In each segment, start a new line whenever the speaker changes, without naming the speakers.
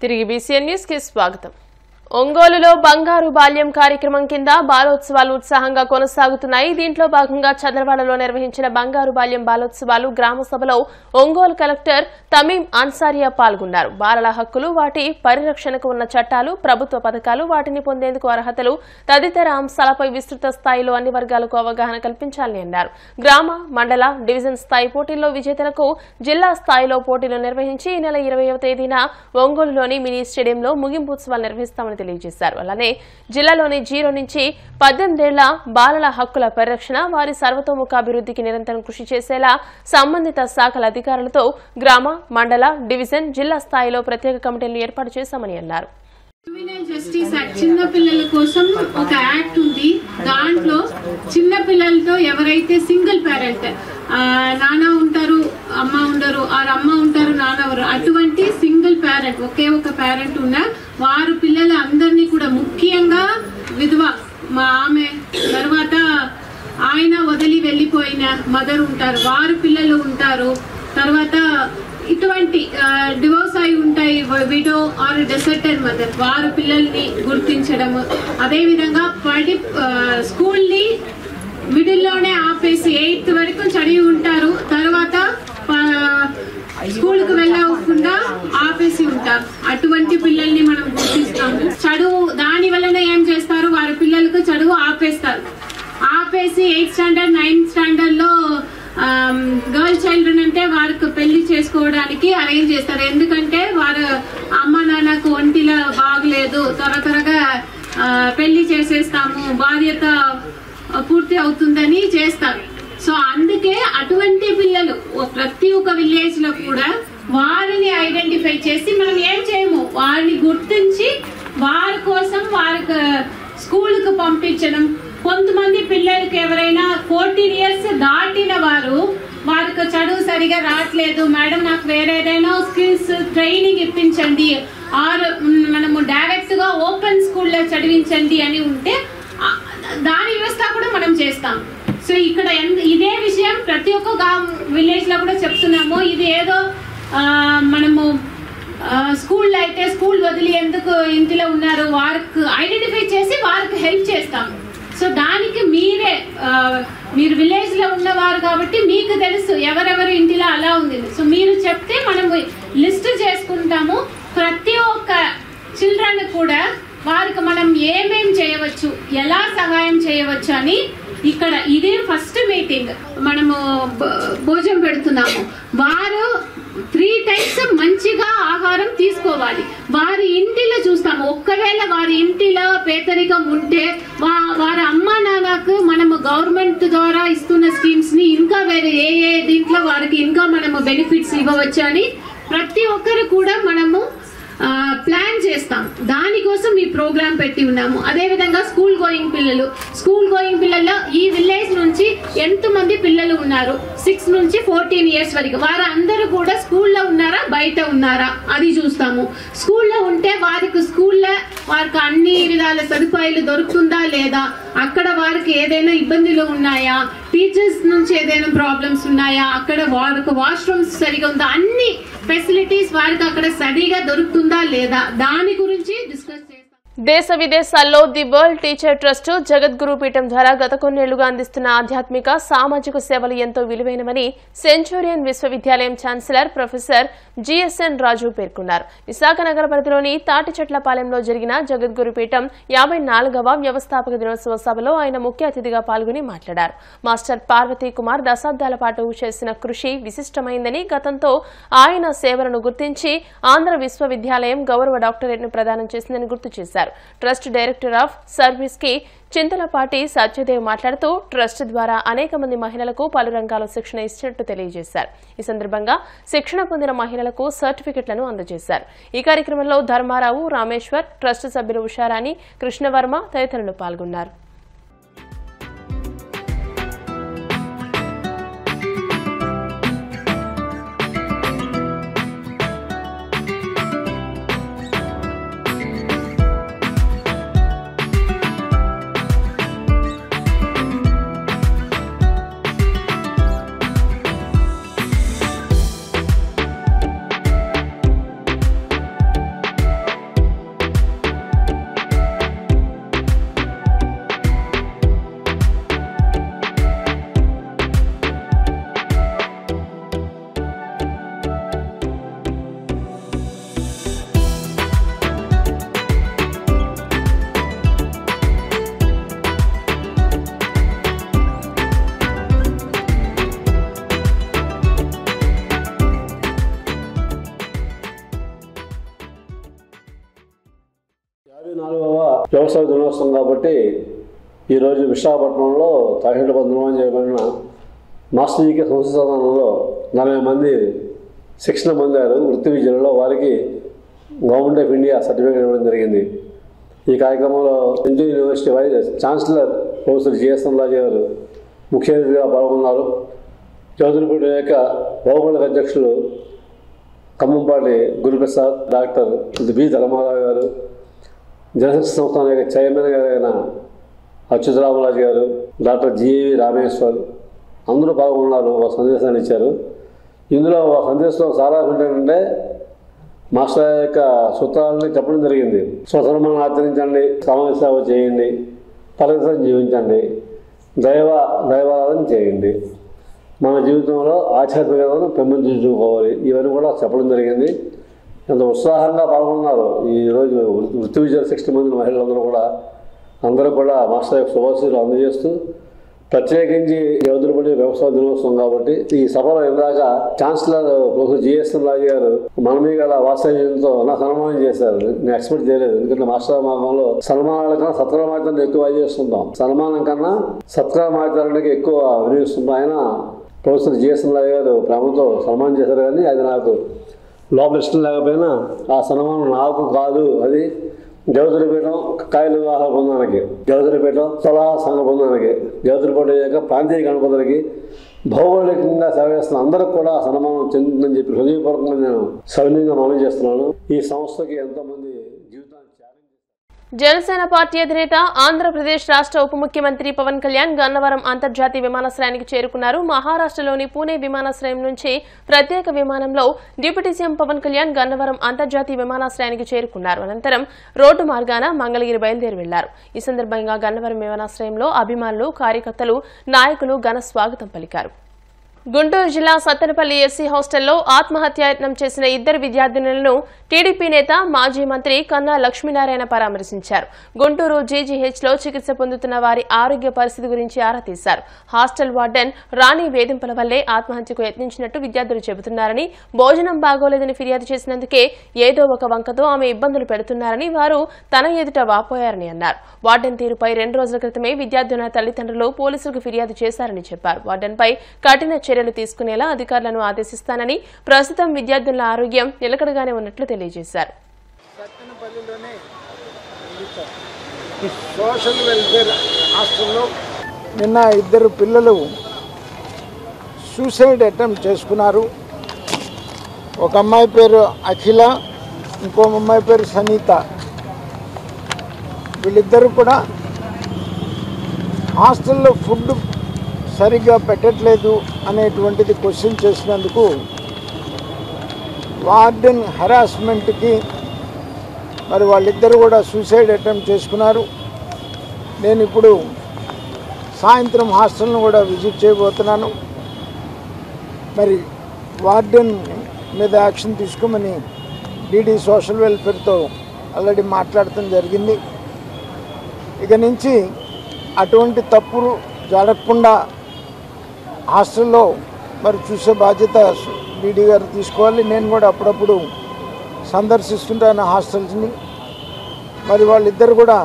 తిరిగి BCN news కి స్వాగతం. ఒంగోలులో బంగారు బాల్యం కార్యక్రమం కింద బాలోత్సవాలు ఉత్సాహంగా కొనసాగుతున్నాయి. దీంట్లో భాగంగా చంద్రవాడలో నిర్వహించిన బంగారు బాల్యం బాలోత్సవాలు గ్రామ సభలో ఒంగోలు కలెక్టర్ తమీం అన్సారియా పాల్గొన్నారు. బాలల హక్కులు, వాటి పరిరక్షణకు ఉన్న చట్టాలు, ప్రభుత్వ పథకాలు, వాటిని పొందేందుకు అర్హతలు తదితర అంశాలపై విస్తృత స్థాయిలో అన్ని వర్గాలకు అవగాహన కల్పించాలని అన్నారు. గ్రామ, మండల, డివిజన్ స్థాయి పోటీల్లో విజేతలకు జిల్లా స్థాయిలో పోటీలు నిర్వహించి ఈ నెల 20వ తేదీన ఒంగోలులోని మినీ స్టేడియంలో ముగింపు ఉత్సవాలు నిర్వహిస్తామని తెలియజేశారు. అలానే జిల్లాలోని 0 నుంచి 18 ఏళ్ల బాలల హక్కుల పరిరక్షణ, వారి సర్వతోముఖాభివృద్ధికి నిరంతరం కృషి చేసేలా సంబంధిత శాఖల అధికారులతో గ్రామ, మండల, డివిజన్, జిల్లా స్థాయిలో ప్రత్యేక కమిటీలు ఏర్పాటు చేశామని అన్నారు.
జువెనైల్ జస్టిస్ యాక్ట్ చిన్న పిల్లల కోసం ఒక యాక్ట్ ఉంది. దాంట్లో చిన్న పిల్లలతో ఎవరైతే సింగిల్ పేరెంట్, నాన్న ఉంటారు, అమ్మ ఉండరు, అమ్మ ఉంటారు, నాన్న ఎవరు, అటువంటి సింగిల్ పేరెంట్, ఒకే ఒక పేరెంట్ ఉన్న వారు పిల్లల అందరినీ కూడా, ముఖ్యంగా విధవ ఆమె తర్వాత ఆయన వదిలి వెళ్లిపోయిన మదర్ ఉంటారు, వారు పిల్లలు ఉంటారు, తర్వాత ఇటువంటి డివోర్స్ అయి ఉంటాయి, విడో ఆర్ డెసర్టెడ్ మదర్, వారు పిల్లల్ని గుర్తించడము. అదేవిధంగా స్కూల్ని మిడిల్లోనే ఆపేసి 8th వరకు చదివి ఉంటారు, తర్వాత స్కూల్కి వెళ్ళకుండా ఆపేసి ఉంటారు, అటువంటి పిల్లల్ని మనం గుర్తిస్తాము. చదువు దాని వలన ఏం చేస్తారు, వారి పిల్లలకు చదువు ఆపేస్తారు. ఆపేసి 8th స్టాండర్డ్ 9th స్టాండర్డ్ లో గర్ల్ చైల్డ్ అంటే వారికి పెళ్లి చేసుకోవడానికి అరేంజ్ చేస్తారు. ఎందుకంటే వారు అమ్మ నాన్నకు ఒంటిలో బాగలేదు, త్వరగా పెళ్లి చేసేస్తాము, బాధ్యత పూర్తి అవుతుందని చేస్తారు. సో అందుకే అటువంటి పిల్లలు ప్రతి ఒక్క విలేజ్ లో కూడా వారిని ఐడెంటిఫై చేసి మనం ఏం చేయము, వారిని గుర్తించి వారి కోసం వారికి స్కూల్కి పంపించడం. కొంతమంది పిల్లలకి ఎవరైనా 14 years దాటిన వారికి చదువు సరిగా రావట్లేదు, మేడం నాకు వేరే ఏదైనా స్కిల్స్ ట్రైనింగ్ ఇప్పించండి, ఆర్ మనము డైరెక్ట్ గా ఓపెన్ స్కూల్లో చదివించండి అని ఉంటే దాని వ్యవస్థ కూడా మనం చేస్తాం. సో ఇక్కడ ఇదే విషయం ప్రతి ఒక్క విలేజ్ లో కూడా చెప్తున్నాము. ఇది ఏదో మనము స్కూల్ అయితే స్కూల్ వదిలి ఎందుకు ఇంటిలో ఉన్నారు, వారికి ఐడెంటిఫై చేసి వారికి హెల్ప్ చేస్తాము. సో దానికి మీరు విలేజ్ లో ఉన్నవారు కాబట్టి మీకు తెలుసు ఎవరెవరు ఇంటిలో అలా ఉంది. సో మీరు చెప్తే మనము లిస్ట్ చేసుకుంటాము. ప్రతి ఒక్క చిల్డ్రన్ కూడా వారికి మనం ఏమేం చేయవచ్చు, ఎలా సహాయం చేయవచ్చు అని ఇక్కడ ఇదే ఫస్ట్ మీటింగ్ మనము భోజనం పెడుతున్నాము. వారు 3 times మంచిగా ఆహారం తీసుకోవాలి. వారి ఇంటిలో చూస్తాము, ఒక్కవేళ వారి ఇంటిలో పేదరికం ఉంటే వారి అమ్మ నాన్నకు మనము గవర్నమెంట్ ద్వారా ఇస్తున్న స్కీమ్స్ ని ఇంకా వేరే ఏ దీంట్లో వారికి ఇంకా మనము బెనిఫిట్స్ ఇవ్వవచ్చు అని ప్రతి ఒక్కరు కూడా మనము ప్లాన్ చేస్తాం. దానికోసం ఈ ప్రోగ్రామ్ పెట్టి ఉన్నాము. అదేవిధంగా స్కూల్ గోయింగ్ పిల్లల్లో ఈ విలేజ్ నుంచి ఎంతమంది పిల్లలు ఉన్నారు, 6 నుంచి 14 years వరకు, వారు అందరూ కూడా స్కూల్లో ఉన్నారా బయట ఉన్నారా అది చూస్తాము. స్కూల్లో ఉంటే వారికి అన్ని విధాల సదుపాయాలు దొరుకుతుందా లేదా, అక్కడ వారికి ఏదైనా ఇబ్బందులు ఉన్నాయా, టీచర్స్ నుంచి ఏదైనా ప్రాబ్లమ్స్ ఉన్నాయా, అక్కడ వారికి వాష్రూమ్స్ సరిగా ఉందా, అన్ని ఫెసిలిటీస్ వారికి అక్కడ సరిగా దొరుకుతుందా లేదా దాని గురించి డిస్కస్ చేస్తాం.
దేశ విదేశాల్లో ది వరల్డ్ టీచర్ ట్రస్ట్ జగద్గురు పీఠం ద్వారా గత కొన్నేళ్లుగా అందిస్తున్న ఆధ్యాత్మిక, సామాజిక సేవలు ఎంతో విలువైనవని సెంచూరియన్ విశ్వవిద్యాలయం ఛాన్సలర్ ప్రొఫెసర్ జిఎస్ఎన్ రాజు పేర్కొన్నారు. విశాఖ నగర పరిధిలోని తాటిచెట్లపాలెంలో జరిగిన జగద్గురు పీఠం 54వ వ్యవస్థాపక దినోత్సవ సభలో ఆయన ముఖ్య అతిథిగా పాల్గొని మాట్లాడారు. మాస్టర్ పార్వతీ కుమార్ దశాబ్దాల పాటు చేసిన కృషి విశిష్టమైందని, గతంతో ఆయన సేవలను గుర్తించి ఆంధ్ర విశ్వవిద్యాలయం గౌరవ డాక్టరేట్ ను ప్రదానం చేసిందని గుర్తు చేశారు. ట్రస్ట్ డైరెక్టర్ ఆఫ్ సర్వీస్ కి చింతలపాటి సత్యదేవ్ మాట్లాడుతూ ట్రస్ట్ ద్వారా అనేక మంది మహిళలకు పలు రంగాల్లో శిక్షణ ఇచ్చినట్టు తెలియజేశారు. ఈ సందర్భంగా శిక్షణ పొందిన మహిళలకు సర్టిఫికెట్లను అందజేశారు. ఈ కార్యక్రమంలో ధర్మారావు, రామేశ్వర్, ట్రస్ట్ సభ్యులు ఉషారాణి, కృష్ణవర్మ తదితరులు పాల్గొన్నారు.
54వ వ్యవసాయ దినోత్సవం కాబట్టి ఈరోజు విశాఖపట్నంలో తహసీల్దార్ నిర్మాణం చేయబడిన మాస్టర్ జీకే సంస్థానంలో 40 మంది శిక్షణ పొందారు. వృత్తి విద్యలలో వారికి గవర్నమెంట్ ఆఫ్ ఇండియా సర్టిఫికేట్ ఇవ్వడం జరిగింది. ఈ కార్యక్రమంలో Centurion University vice chancellor professor G S Raju garu ముఖ్య అతిథిగా పాల్గొన్నారు. చౌదరిపేట యొక్క భౌగోళిక అధ్యక్షులు ఖమ్మంపాటి గురుప్రసాద్, డాక్టర్ బి ధర్మారావు గారు, జనశక్తి సంస్థాన యొక్క చైర్మన్ గారైన అచ్యుతరామరాజు గారు, డాక్టర్ జిఏవి రామేశ్వర్ అందరూ పాల్గొన్నారు. ఒక సందేశాన్ని ఇచ్చారు. ఇందులో ఒక సందేశంలో చాలా ఏంటంటే మాస్టర్ యొక్క సూత్రాలని చెప్పడం జరిగింది. స్వధర్మాన్ని ఆచరించండి, సమాజ సేవ చేయండి, పరిసరం జీవించండి, దైవారాధన చేయండి, మన జీవితంలో ఆధ్యాత్మికతను పెంపొందించుకోవాలి. ఇవన్నీ కూడా చెప్పడం జరిగింది. ఎంత ఉత్సాహంగా పాల్గొన్నారు. ఈరోజు వృత్తి విద్య 60 మంది మహిళలందరూ కూడా అందరూ కూడా మాస్టర్ యొక్క శుభాశీస్సులు అందజేస్తూ ప్రత్యేకించి చౌదరిపేట వ్యవసాయ దినోత్సవం కాబట్టి ఈ సభలో ఇందాక ఛాన్సలర్ ప్రొఫెసర్ జిఎస్ రాజు గారు మన మీద వాత్సల్యంతో నా సన్మానం చేశారు. నేను ఎక్స్పెక్ట్ చేయలేదు. ఎందుకంటే మాస్టర్ మార్గంలో సన్మానాల కన్నా సత్కారమాచరణ ఎక్కువ చేస్తుంటాం. సన్మానం కన్నా సత్కారమాచరణకి ఎక్కువ వినియోగిస్తుంటాం. ఆయన ప్రొఫెసర్ జిఎస్ రాజు గారు ప్రేమతో సన్మానం చేశారు. కానీ అది నాకు లోపల ఇష్టం లేకపోయినా ఆ సన్మానం నాకు కాదు, అది జవదరిపేట కాయల వివాహ బృందానికి, జవదరిపేట సలహా సంఘ బృందానికి, జవదరిపేట యొక్క ప్రాంతీయ గణపతులకి భౌగోళికంగా సేవ చేస్తున్న అందరికి కూడా సన్మానం చెందుతుందని చెప్పి హృదయపూర్వకంగా నేను సవినయంగా మనవి చేస్తున్నాను. ఈ సంస్థకి ఎంతోమంది జీవితాన్ని
జనసేన పార్టీ అధినేత ఆంధ్రప్రదేశ్ రాష్ట్ర ఉప ముఖ్యమంత్రి పవన్ కళ్యాణ్ గన్నవరం అంతర్జాతీయ విమానాశ్రయానికి చేరుకున్నారు. మహారాష్ట్రలోని పూణే విమానాశ్రయం నుంచి ప్రత్యేక విమానంలో డిప్యూటీ సీఎం పవన్ కళ్యాణ్ గన్నవరం అంతర్జాతీయ విమానాశ్రయానికి చేరుకున్నారు. అనంతరం రోడ్డు మార్గాన మంగళగిరి బయలుదేరి వెళ్లారు. ఈ సందర్భంగా గన్నవరం విమానాశ్రయంలో అభిమానులు, కార్యకర్తలు, నాయకులు ఘన స్వాగతం పలికారు. గుంటూరు జిల్లా సత్తెనపల్లి ఎస్సీ హాస్టల్లో ఆత్మహత్యాయత్నం చేసిన 2 విద్యార్థినులను టీడీపీ నేత మాజీ మంత్రి కన్నా లక్ష్మీనారాయణ పరామర్శించారు. గుంటూరు జీజీహెచ్లో చికిత్స పొందుతున్న వారి ఆరోగ్య పరిస్థితి గురించి ఆరా తీశారు. హాస్టల్ వార్డెన్ రాణి వేధింపుల వల్లే ఆత్మహత్యకు యత్నించినట్టు విద్యార్థులు చెబుతున్నారని, భోజనం బాగోలేదని ఫిర్యాదు చేసినందుకే ఏదో ఒక వంకతో ఆమె ఇబ్బందులు పెడుతున్నారని వారు తన ఎదుట వాపోయారని అన్నారు. వార్డెన్ తీరుపై 2 రోజుల క్రితమే విద్యార్థుల తల్లిదండ్రులు పోలీసులకు ఫిర్యాదు చేశారని చెప్పారు. వార్డెన్పై కఠిన చర్యలు తీసుకునేలా అధికారులను ఆదేశిస్తానని, ప్రస్తుతం విద్యార్థుల ఆరోగ్యం నిలకడగానే ఉన్నట్లు తెలియజేశారు.
సోషల్ వెల్ఫేర్ హాస్టల్లో నిన్న 2 పిల్లలు సూసైడ్ అటెంప్ట్ చేసుకున్నారు. ఒక అమ్మాయి పేరు అఖిల, ఇంకో అమ్మాయి పేరు సనీత. వీళ్ళిద్దరూ కూడా హాస్టల్లో ఫుడ్ సరిగ్గా పెట్టట్లేదు అనేటువంటిది క్వశ్చన్ చేసినందుకు వార్డెన్ హెరాస్మెంట్కి మరి వాళ్ళిద్దరూ కూడా సూసైడ్ అటెంప్ట్ చేసుకున్నారు. నేను ఇప్పుడు సాయంత్రం హాస్టల్ను కూడా విజిట్ చేయబోతున్నాను. మరి వార్డెన్ మీద యాక్షన్ తీసుకోమని డీడీ సోషల్ వెల్ఫేర్తో ఆల్రెడీ మాట్లాడటం జరిగింది. ఇక నుంచి అటువంటి తప్పులు జరగకుండా హాస్టల్లో మరి చూసే బాధ్యత డీడీ గారు తీసుకోవాలి. నేను కూడా అప్పుడప్పుడు సందర్శిస్తుంటాను హాస్టల్స్ని. మరి వాళ్ళిద్దరు కూడా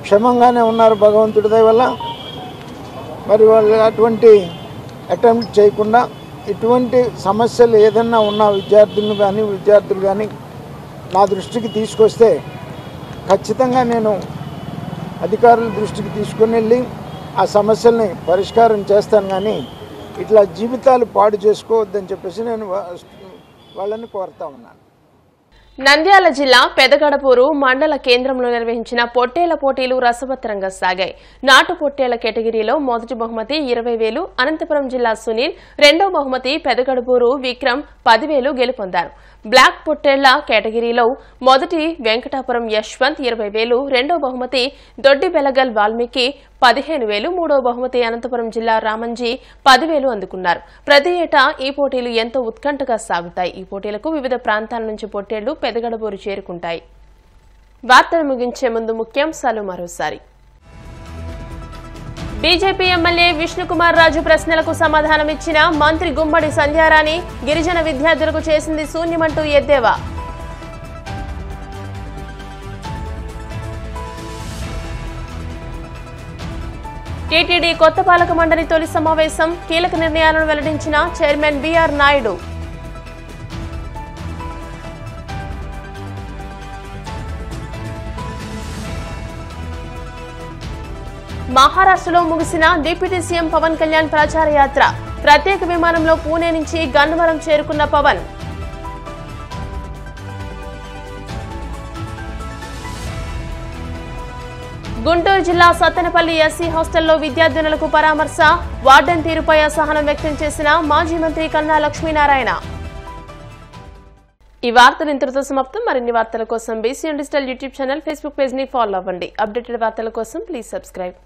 క్షేమంగానే ఉన్నారు భగవంతుడి దయ వల్ల. మరి వాళ్ళు అటువంటి అటెంప్ట్ చేయకుండా ఇటువంటి సమస్యలు ఏదన్నా ఉన్న విద్యార్థులు కానీ నా దృష్టికి తీసుకొస్తే ఖచ్చితంగా నేను అధికారుల దృష్టికి తీసుకుని వెళ్ళి ఆ సమస్యల్ని పరిష్కారం చేస్తాను. కానీ ఇట్లా జీవితాలు పాడు చేసుకోవద్దని చెప్పేసి నేను వాళ్ళని కోరుతా ఉన్నాను.
నంద్యాల జిల్లా పెదగడపూరు మండల కేంద్రంలో నిర్వహించిన పొట్టేల పోటీలు రసవత్తరంగా సాగాయి. నాటు పొట్టేల కేటగిరీలో మొదటి బహుమతి 20,000, అనంతపురం జిల్లా సునీల్, రెండో బహుమతి పెదగడపూరు విక్రమ్ 10,000 గెలుపొందారు. బ్లాక్ పొట్టేళ్ల కేటగిరీలో మొదటి వెంకటాపురం యశ్వంత్ 20,000, రెండో బహుమతి దొడ్డి బెలగల్ వాల్మీకి 15,000, మూడో బహుమతి అనంతపురం జిల్లా రామంజీ 10,000 అందుకున్నారు. ప్రతి ఏటా ఈ పోటీలు ఎంతో ఉత్కంఠగా సాగుతాయి. ఈ పోటీలకు వివిధ ప్రాంతాల నుంచి పొట్టేళ్లు పెదగడపూరు చేరుకుంటాయి. వార్తలు ముగించే ముందు ముఖ్యాంశాలు మరోసారి. బీజేపీ ఎమ్మెల్యే విష్ణుకుమార్ రాజు ప్రశ్నలకు సమాధానమిచ్చిన మంత్రి గుమ్మడి సంధ్యారాణి, గిరిజన విద్యార్థులకు చేసింది శూన్యమంటూ ఎద్దేవా. టీటీడీ కొత్త పాలక మండలి తొలి సమావేశం, కీలక నిర్ణయాలను వెల్లడించిన చైర్మన్ బిఆర్ నాయుడు. మహారాష్ట్రలో ముగిసిన డిప్యూటీ సీఎం పవన్ కళ్యాణ్ ప్రచార యాత్ర. ప్రత్యేక విమానంలో పూణే నుంచి గన్నవరం చేరుకున్న పవన్. గుంటూరు జిల్లా సత్తెనపల్లి ఎస్సీ హాస్టల్లో విద్యార్థినులకు పరామర్శ, వార్డెన్ తీరుపై అసహనం వ్యక్తం చేసిన మాజీ మంత్రి కన్నా లక్ష్మీనారాయణ. ఈ వార్తలు ఇంతటితో సమాప్తం. మరిన్ని వార్తల కోసం BCN digital YouTube channel, Facebook page ని ఫాలో అవ్వండి. అప్డేటెడ్ వార్తల కోసం ప్లీజ్ సబ్స్క్రైబ్.